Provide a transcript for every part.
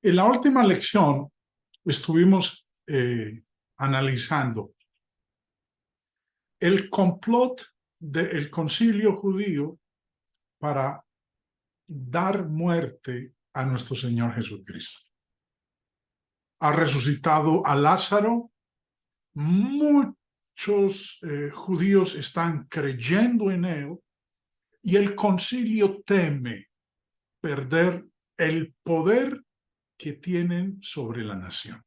En la última lección estuvimos analizando el complot del concilio judío para dar muerte a nuestro Señor Jesucristo. Ha resucitado a Lázaro. Muchos judíos están creyendo en él y el concilio teme perder el poder que tienen sobre la nación.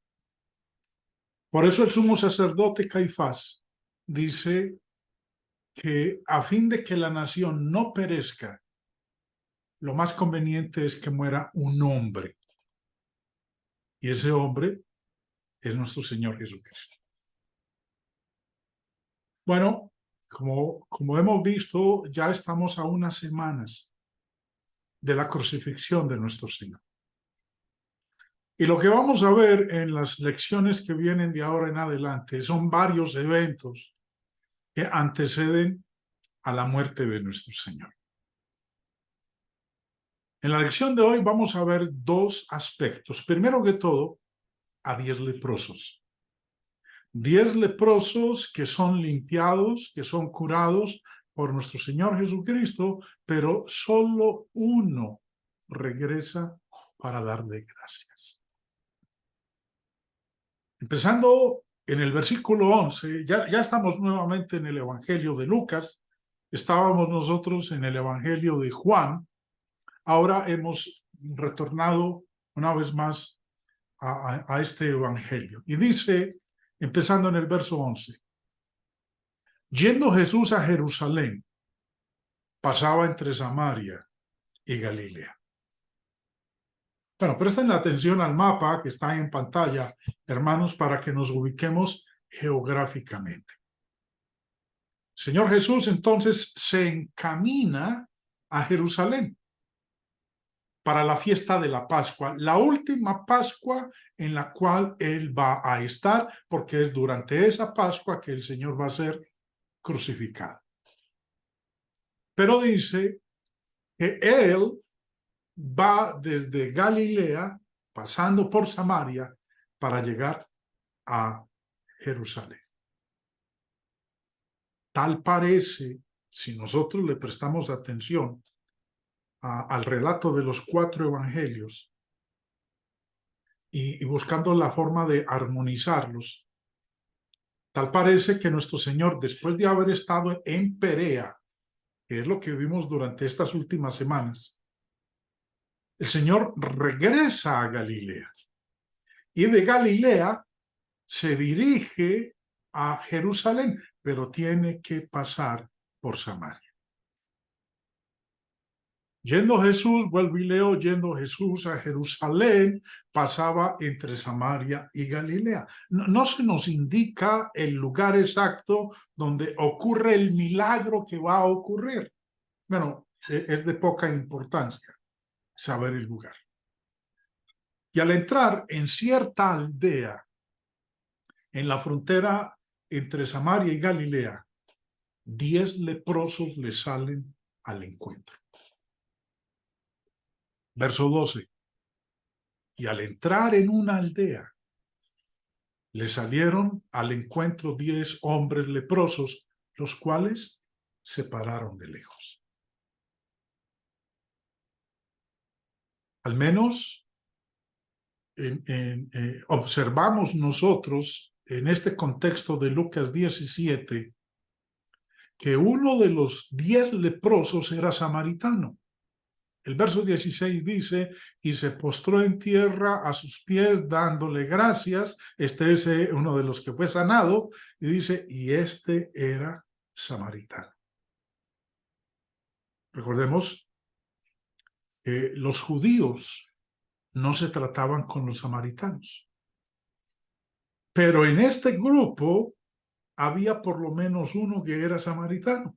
Por eso el sumo sacerdote Caifás dice que a fin de que la nación no perezca, lo más conveniente es que muera un hombre. Y ese hombre es nuestro Señor Jesucristo. Bueno, como hemos visto, ya estamos a unas semanas de la crucifixión de nuestro Señor. Y lo que vamos a ver en las lecciones que vienen de ahora en adelante son varios eventos que anteceden a la muerte de nuestro Señor. En la lección de hoy vamos a ver dos aspectos. Primero que todo, a 10 leprosos. 10 leprosos que son limpiados, que son curados por nuestro Señor Jesucristo, pero solo uno regresa para darle gracias. Empezando en el versículo 11, ya estamos nuevamente en el Evangelio de Lucas, estábamos nosotros en el Evangelio de Juan, ahora hemos retornado una vez más a este Evangelio. Y dice, empezando en el verso 11, yendo Jesús a Jerusalén, pasaba entre Samaria y Galilea. Bueno, presten atención al mapa que está en pantalla, hermanos, para que nos ubiquemos geográficamente. Señor Jesús entonces se encamina a Jerusalén para la fiesta de la Pascua, la última Pascua en la cual Él va a estar, porque es durante esa Pascua que el Señor va a ser crucificado. Pero dice que Él va desde Galilea, pasando por Samaria, para llegar a Jerusalén. Tal parece, si nosotros le prestamos atención al relato de los 4 evangelios y buscando la forma de armonizarlos, tal parece que nuestro Señor, después de haber estado en Perea, que es lo que vimos durante estas últimas semanas, el Señor regresa a Galilea y de Galilea se dirige a Jerusalén, pero tiene que pasar por Samaria. Yendo Jesús, vuelvo y leo, yendo Jesús a Jerusalén, pasaba entre Samaria y Galilea. No se nos indica el lugar exacto donde ocurre el milagro que va a ocurrir. Bueno, es de poca importancia saber el lugar. Y al entrar en cierta aldea, en la frontera entre Samaria y Galilea, 10 leprosos le salen al encuentro. Verso 12. Y al entrar en una aldea, le salieron al encuentro 10 hombres leprosos, los cuales se pararon de lejos. Al menos observamos nosotros en este contexto de Lucas 17 que uno de los 10 leprosos era samaritano. El verso 16 dice, y se postró en tierra a sus pies dándole gracias. Este es uno de los que fue sanado. Y dice, y este era samaritano. Recordemos que los judíos no se trataban con los samaritanos. Pero en este grupo había por lo menos uno que era samaritano.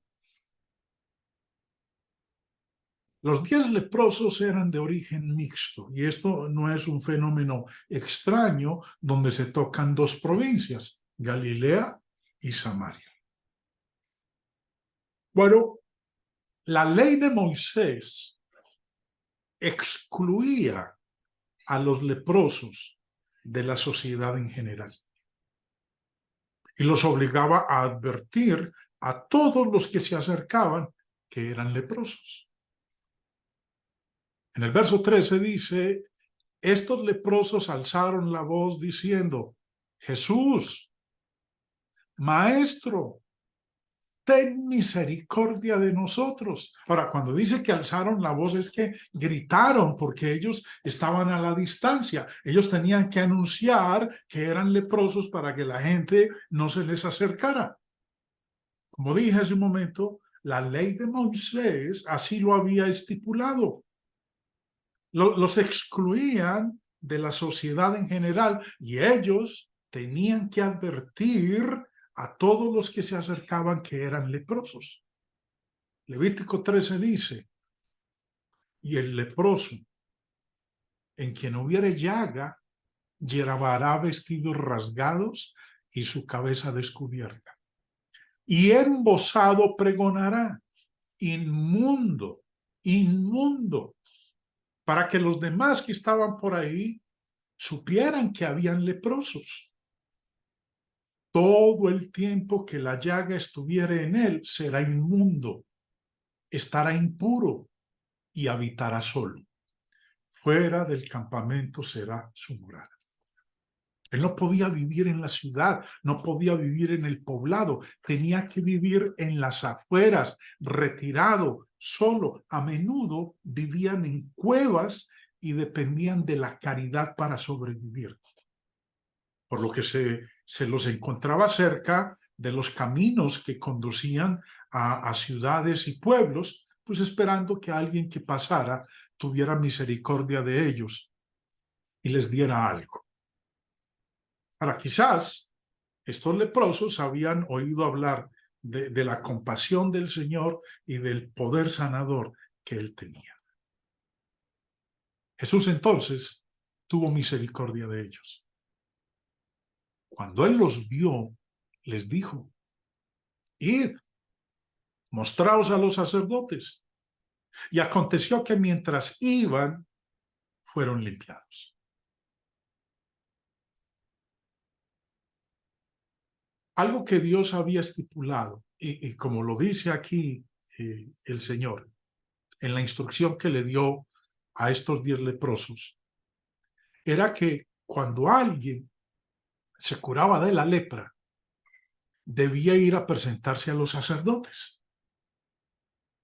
Los 10 leprosos eran de origen mixto, y esto no es un fenómeno extraño donde se tocan 2 provincias, Galilea y Samaria. Bueno, la ley de Moisés excluía a los leprosos de la sociedad en general. Y los obligaba a advertir a todos los que se acercaban que eran leprosos. En el verso 13 dice, estos leprosos alzaron la voz diciendo, Jesús, Maestro, ten misericordia de nosotros. Ahora, cuando dice que alzaron la voz es que gritaron porque ellos estaban a la distancia. Ellos tenían que anunciar que eran leprosos para que la gente no se les acercara. Como dije hace un momento, la ley de Moisés así lo había estipulado. Los excluían de la sociedad en general y ellos tenían que advertir a todos los que se acercaban que eran leprosos. Levítico 13 dice, y el leproso en quien hubiere llaga, llevará vestidos rasgados y su cabeza descubierta. Y embozado pregonará, inmundo, inmundo, para que los demás que estaban por ahí supieran que habían leprosos. Todo el tiempo que la llaga estuviere en él será inmundo, estará impuro y habitará solo. Fuera del campamento será su morada. Él no podía vivir en la ciudad, no podía vivir en el poblado, tenía que vivir en las afueras, retirado, solo. A menudo vivían en cuevas y dependían de la caridad para sobrevivir. Por lo que se los encontraba cerca de los caminos que conducían a ciudades y pueblos, pues esperando que alguien que pasara tuviera misericordia de ellos y les diera algo. Ahora, quizás estos leprosos habían oído hablar de la compasión del Señor y del poder sanador que Él tenía. Jesús entonces tuvo misericordia de ellos. Cuando Él los vio, les dijo, id, mostraos a los sacerdotes. Y aconteció que mientras iban, fueron limpiados. Algo que Dios había estipulado, y como lo dice aquí el Señor, en la instrucción que le dio a estos 10 leprosos, era que cuando alguien se curaba de la lepra, debía ir a presentarse a los sacerdotes,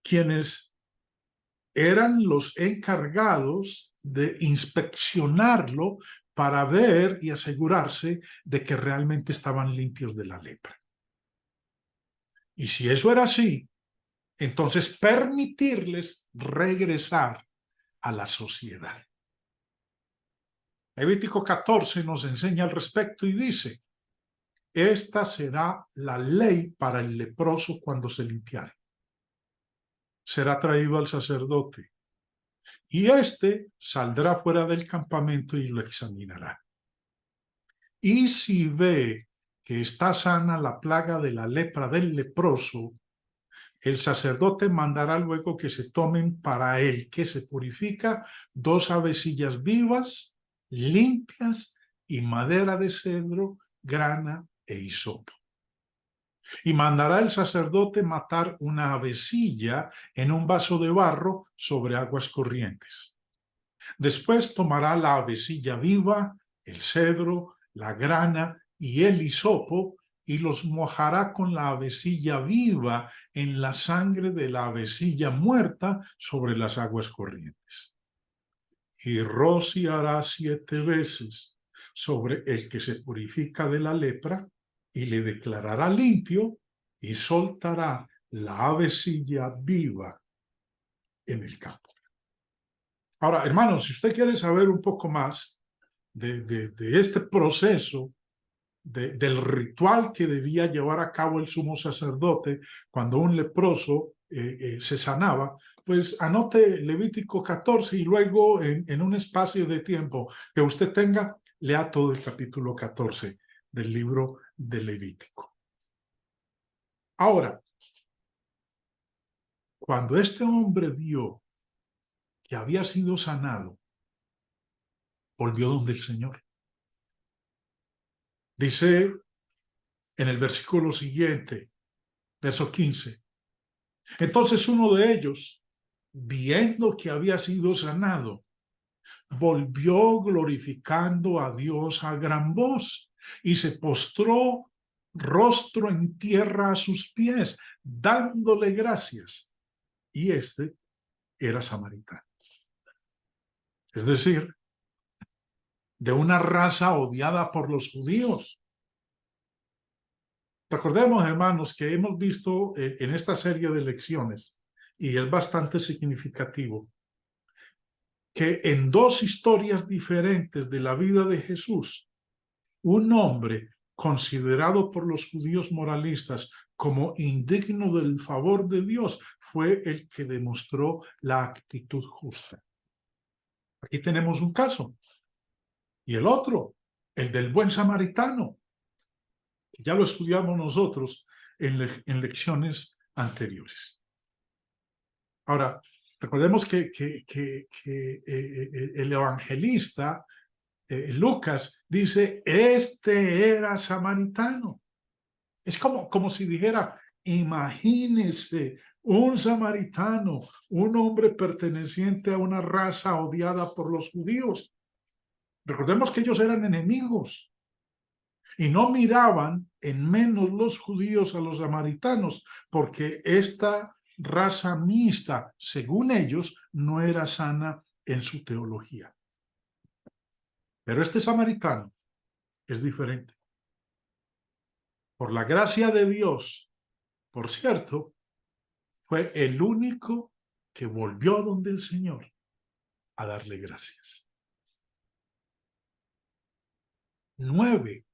quienes eran los encargados de inspeccionarlo para ver y asegurarse de que realmente estaban limpios de la lepra. Y si eso era así, entonces permitirles regresar a la sociedad. Levítico 14 nos enseña al respecto y dice, esta será la ley para el leproso cuando se limpiare. Será traído al sacerdote y éste saldrá fuera del campamento y lo examinará. Y si ve que está sana la plaga de la lepra del leproso, el sacerdote mandará luego que se tomen para él, que se purifica, 2 avecillas vivas, limpias y madera de cedro, grana e hisopo. Y mandará el sacerdote matar una avecilla en un vaso de barro sobre aguas corrientes. Después tomará la avecilla viva, el cedro, la grana y el hisopo, y los mojará con la avecilla viva en la sangre de la avecilla muerta sobre las aguas corrientes. Y rociará 7 veces sobre el que se purifica de la lepra, y le declarará limpio, y soltará la avecilla viva en el campo. Ahora, hermanos, si usted quiere saber un poco más de este proceso, del ritual que debía llevar a cabo el sumo sacerdote cuando un leproso se sanaba, pues anote Levítico 14 y luego en un espacio de tiempo que usted tenga, lea todo el capítulo 14 del libro de Levítico. Ahora, cuando este hombre vio que había sido sanado volvió donde el Señor. Dice en el versículo siguiente, verso 15, entonces uno de ellos, viendo que había sido sanado, volvió glorificando a Dios a gran voz y se postró rostro en tierra a sus pies, dándole gracias. Y este era samaritano. Es decir, de una raza odiada por los judíos. Recordemos, hermanos, que hemos visto en esta serie de lecciones, y es bastante significativo, que en dos historias diferentes de la vida de Jesús, un hombre considerado por los judíos moralistas como indigno del favor de Dios fue el que demostró la actitud justa. Aquí tenemos un caso. Y el otro, el del buen samaritano, que ya lo estudiamos nosotros en lecciones anteriores. Ahora, recordemos que el evangelista Lucas dice, este era samaritano. Es como si dijera, imagínese un samaritano, un hombre perteneciente a una raza odiada por los judíos. Recordemos que ellos eran enemigos y no miraban en menos los judíos a los samaritanos, porque esta raza mixta, según ellos, no era sana en su teología. Pero este samaritano es diferente. Por la gracia de Dios, por cierto, fue el único que volvió donde el Señor a darle gracias. 9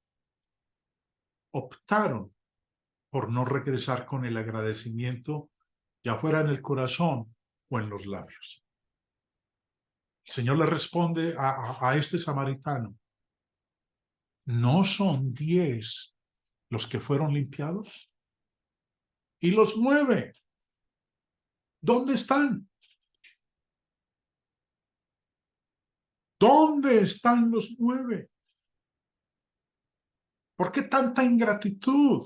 optaron por no regresar con el agradecimiento, ya fuera en el corazón o en los labios. El Señor le responde a este samaritano, ¿no son 10 los que fueron limpiados? ¿Y los 9? ¿Dónde están? ¿Dónde están los 9? ¿Por qué tanta ingratitud?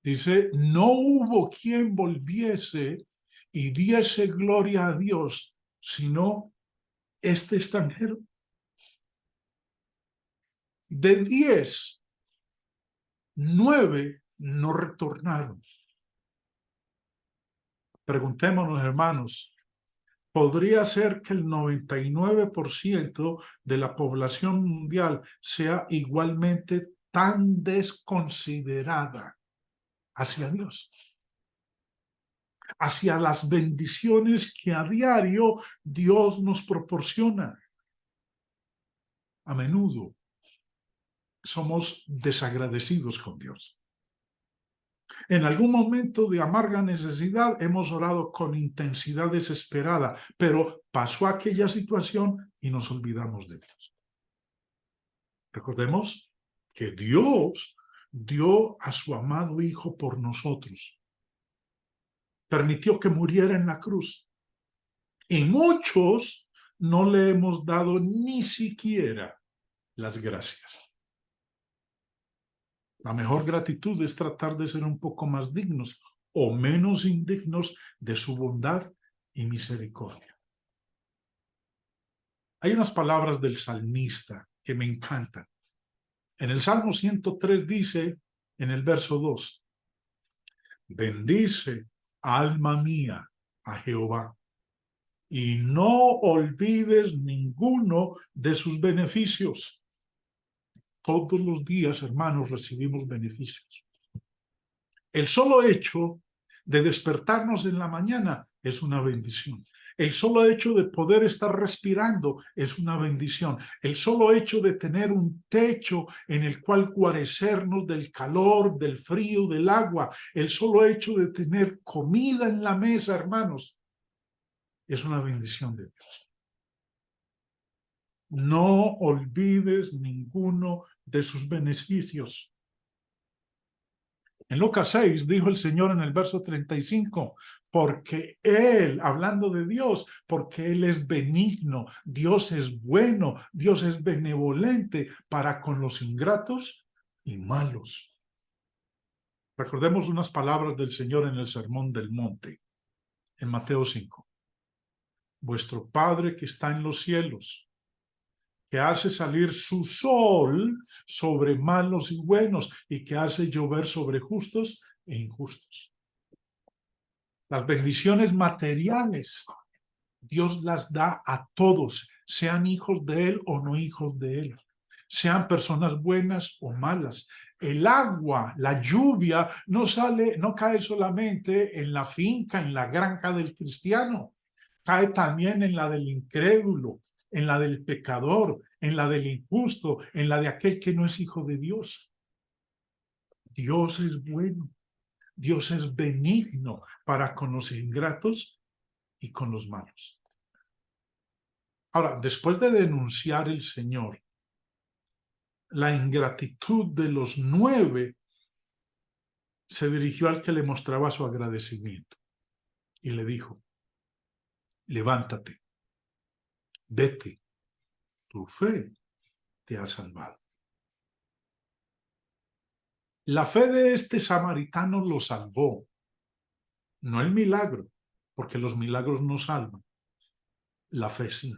Dice, no hubo quien volviese y diese gloria a Dios, sino este extranjero. De 10, 9 no retornaron. Preguntémonos, hermanos, ¿podría ser que el 99% de la población mundial sea igualmente tan desconsiderada hacia Dios, hacia las bendiciones que a diario Dios nos proporciona? A menudo somos desagradecidos con Dios. En algún momento de amarga necesidad hemos orado con intensidad desesperada, pero pasó aquella situación y nos olvidamos de Dios. Recordemos que Dios dio a su amado Hijo por nosotros. Permitió que muriera en la cruz. Y muchos no le hemos dado ni siquiera las gracias. La mejor gratitud es tratar de ser un poco más dignos o menos indignos de su bondad y misericordia. Hay unas palabras del salmista que me encantan. En el Salmo 103 dice, en el verso 2, bendice, alma mía, a Jehová, y no olvides ninguno de sus beneficios. Todos los días, hermanos, recibimos beneficios. El solo hecho de despertarnos en la mañana es una bendición. El solo hecho de poder estar respirando es una bendición. El solo hecho de tener un techo en el cual guarecernos del calor, del frío, del agua, el solo hecho de tener comida en la mesa, hermanos, es una bendición de Dios. No olvides ninguno de sus beneficios. En Lucas 6 dijo el Señor en el verso 35, porque Él, hablando de Dios, porque Él es benigno, Dios es bueno, Dios es benevolente para con los ingratos y malos. Recordemos unas palabras del Señor en el Sermón del Monte, en Mateo 5. Vuestro Padre que está en los cielos, que hace salir su sol sobre malos y buenos y que hace llover sobre justos e injustos. Las bendiciones materiales, Dios las da a todos, sean hijos de Él o no hijos de Él, sean personas buenas o malas. El agua, la lluvia, no cae solamente en la finca, en la granja del cristiano, cae también en la del incrédulo, en la del pecador, en la del injusto, en la de aquel que no es hijo de Dios. Dios es bueno. Dios es benigno para con los ingratos y con los malos. Ahora, después de denunciar el Señor la ingratitud de los 9, se dirigió al que le mostraba su agradecimiento y le dijo, levántate, vete, tu fe te ha salvado. La fe de este samaritano lo salvó, no el milagro, porque los milagros no salvan, la fe sí.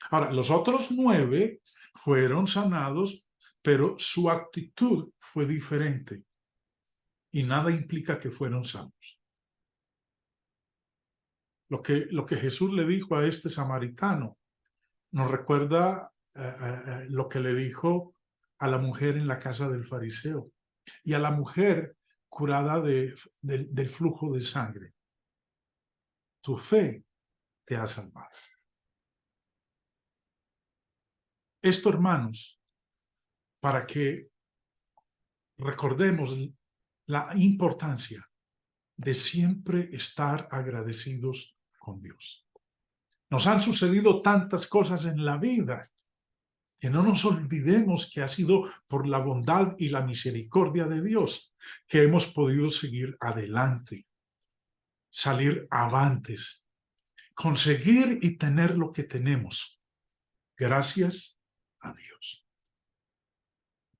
Ahora, los otros 9 fueron sanados, pero su actitud fue diferente y nada implica que fueron sanos. Lo que Jesús le dijo a este samaritano nos recuerda lo que le dijo a la mujer en la casa del fariseo y a la mujer curada del flujo de sangre. Tu fe te ha salvado. Esto, hermanos, para que recordemos la importancia de siempre estar agradecidos con Dios. Nos han sucedido tantas cosas en la vida que no nos olvidemos que ha sido por la bondad y la misericordia de Dios que hemos podido seguir adelante, salir avantes, conseguir y tener lo que tenemos. Gracias a Dios.